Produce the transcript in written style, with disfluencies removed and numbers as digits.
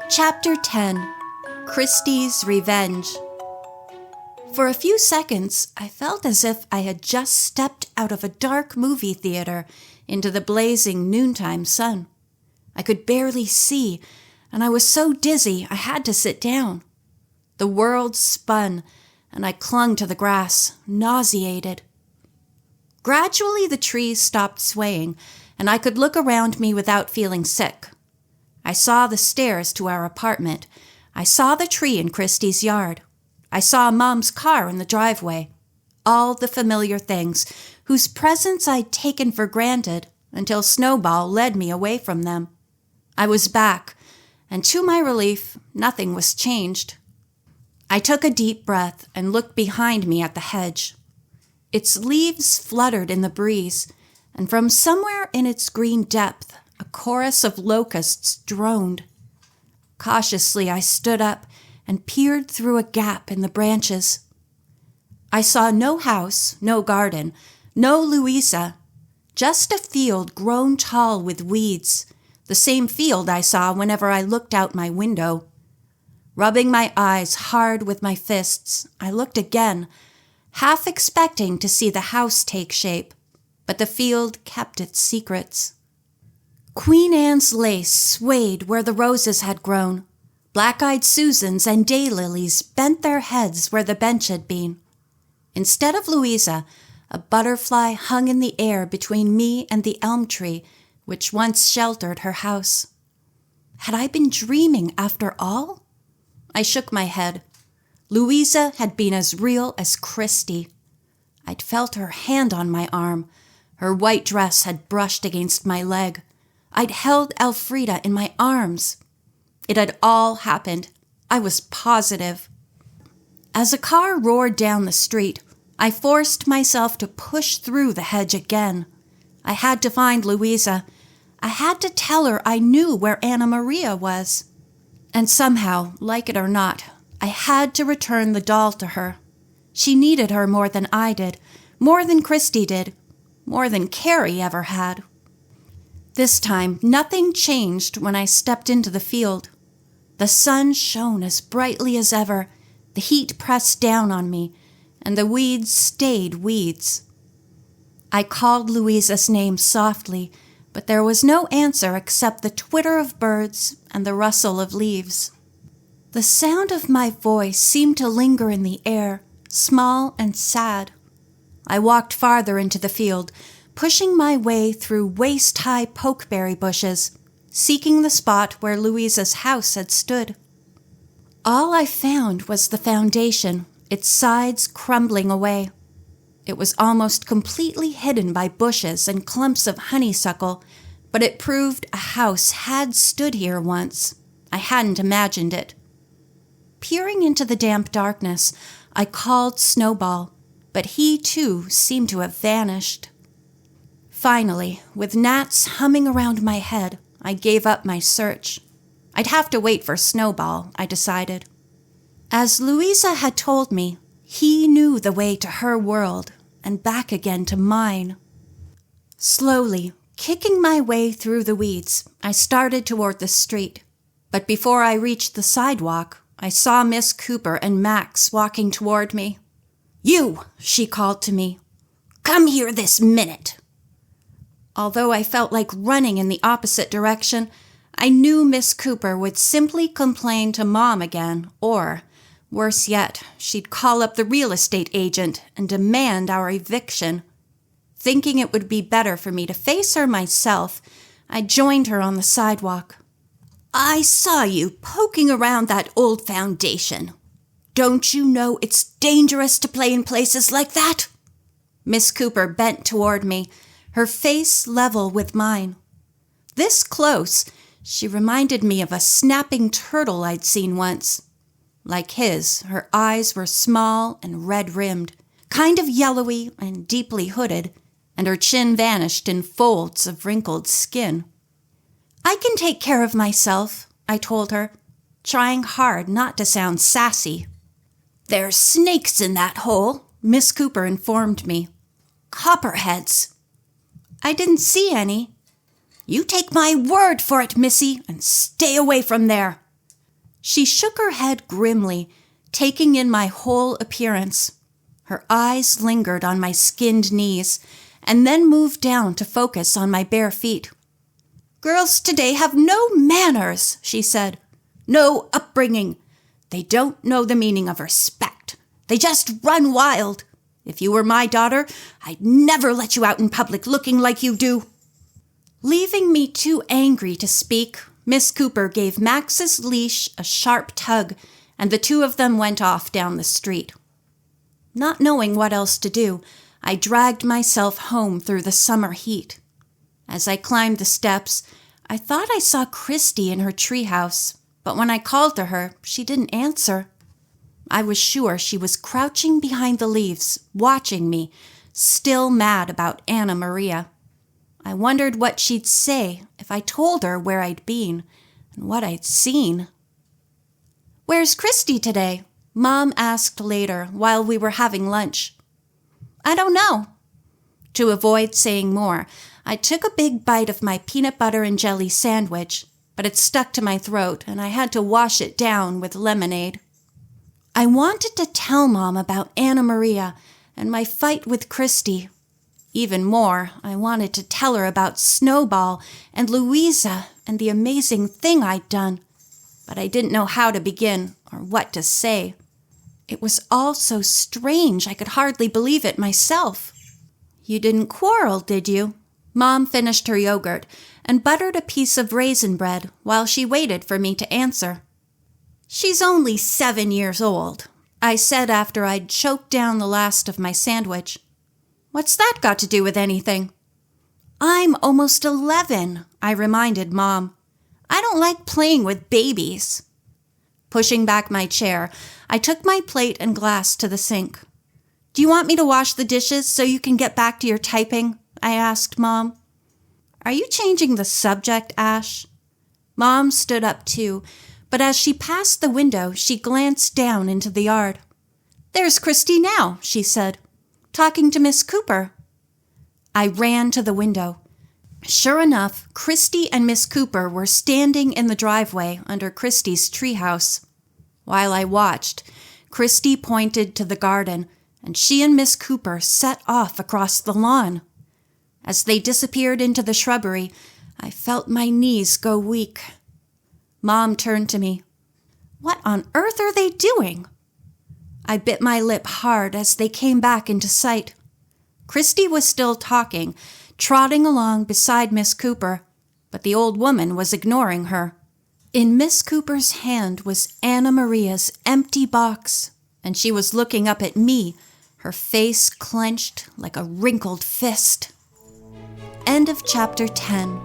Chapter 10. Kristi's Revenge. For a few seconds, I felt as if I had just stepped out of a dark movie theater into the blazing noontime sun. I could barely see, and I was so dizzy I had to sit down. The world spun, and I clung to the grass, nauseated. Gradually, the trees stopped swaying, and I could look around me without feeling sick. I saw the stairs to our apartment. I saw the tree in Kristi's yard. I saw Mom's car in the driveway. All the familiar things whose presence I'd taken for granted until Snowball led me away from them. I was back, and to my relief, nothing was changed. I took a deep breath and looked behind me at the hedge. Its leaves fluttered in the breeze, and from somewhere in its green depth, a chorus of locusts droned. Cautiously, I stood up and peered through a gap in the branches. I saw no house, no garden, no Louisa, just a field grown tall with weeds, the same field I saw whenever I looked out my window. Rubbing my eyes hard with my fists, I looked again, half expecting to see the house take shape, but the field kept its secrets. Queen Anne's lace swayed where the roses had grown. Black-eyed Susans and daylilies bent their heads where the bench had been. Instead of Louisa, a butterfly hung in the air between me and the elm tree, which once sheltered her house. Had I been dreaming after all? I shook my head. Louisa had been as real as Kristi. I'd felt her hand on my arm. Her white dress had brushed against my leg. I'd held Elfrida in my arms. It had all happened. I was positive. As a car roared down the street, I forced myself to push through the hedge again. I had to find Louisa. I had to tell her I knew where Anna Maria was. And somehow, like it or not, I had to return the doll to her. She needed her more than I did, more than Kristi did, more than Carrie ever had. This time, nothing changed when I stepped into the field. The sun shone as brightly as ever, the heat pressed down on me, and the weeds stayed weeds. I called Louisa's name softly, but there was no answer except the twitter of birds and the rustle of leaves. The sound of my voice seemed to linger in the air, small and sad. I walked farther into the field, pushing my way through waist-high pokeberry bushes, seeking the spot where Louisa's house had stood. All I found was the foundation, its sides crumbling away. It was almost completely hidden by bushes and clumps of honeysuckle, but it proved a house had stood here once. I hadn't imagined it. Peering into the damp darkness, I called Snowball, but he too seemed to have vanished. Finally, with gnats humming around my head, I gave up my search. I'd have to wait for Snowball, I decided. As Louisa had told me, he knew the way to her world and back again to mine. Slowly, kicking my way through the weeds, I started toward the street. But before I reached the sidewalk, I saw Miss Cooper and Max walking toward me. "You!" she called to me. "Come here this minute!" Although I felt like running in the opposite direction, I knew Miss Cooper would simply complain to Mom again, or, worse yet, she'd call up the real estate agent and demand our eviction. Thinking it would be better for me to face her myself, I joined her on the sidewalk. "I saw you poking around that old foundation. Don't you know it's dangerous to play in places like that?" Miss Cooper bent toward me, her face level with mine. This close, she reminded me of a snapping turtle I'd seen once. Like his, her eyes were small and red-rimmed, kind of yellowy and deeply hooded, and her chin vanished in folds of wrinkled skin. "I can take care of myself," I told her, trying hard not to sound sassy. "There's snakes in that hole," Miss Cooper informed me. "Copperheads." "I didn't see any." You take my word for it, Missy, and stay away from there." She shook her head grimly, taking in my whole appearance. Her eyes lingered on my skinned knees, and then moved down to focus on my bare feet. "Girls today have no manners," she said. "No upbringing. They don't know the meaning of respect. They just run wild. If you were my daughter, I'd never let you out in public looking like you do." Leaving me too angry to speak, Miss Cooper gave Max's leash a sharp tug, and the two of them went off down the street. Not knowing what else to do, I dragged myself home through the summer heat. As I climbed the steps, I thought I saw Kristi in her treehouse, but when I called to her, she didn't answer. I was sure she was crouching behind the leaves, watching me, still mad about Anna Maria. I wondered what she'd say if I told her where I'd been and what I'd seen. "Where's Kristi today?" Mom asked later while we were having lunch. "I don't know." To avoid saying more, I took a big bite of my peanut butter and jelly sandwich, but it stuck to my throat and I had to wash it down with lemonade. I wanted to tell Mom about Anna Maria and my fight with Kristi. Even more, I wanted to tell her about Snowball and Louisa and the amazing thing I'd done, but I didn't know how to begin or what to say. It was all so strange I could hardly believe it myself. "You didn't quarrel, did you?" Mom finished her yogurt and buttered a piece of raisin bread while she waited for me to answer. "She's only 7 years old," I said after I'd choked down the last of my sandwich. "What's that got to do with anything?" "I'm almost 11, I reminded Mom. "I don't like playing with babies." Pushing back my chair, I took my plate and glass to the sink. "Do you want me to wash the dishes so you can get back to your typing?" I asked Mom. "Are you changing the subject, Ash?" Mom stood up too, but as she passed the window, she glanced down into the yard. "There's Kristi now," she said, "talking to Miss Cooper." I ran to the window. Sure enough, Kristi and Miss Cooper were standing in the driveway under Kristi's treehouse. While I watched, Kristi pointed to the garden, and she and Miss Cooper set off across the lawn. As they disappeared into the shrubbery, I felt my knees go weak. Mom turned to me. "What on earth are they doing?" I bit my lip hard as they came back into sight. Kristi was still talking, trotting along beside Miss Cooper, but the old woman was ignoring her. In Miss Cooper's hand was Anna Maria's empty box, and she was looking up at me, her face clenched like a wrinkled fist. End of chapter 10.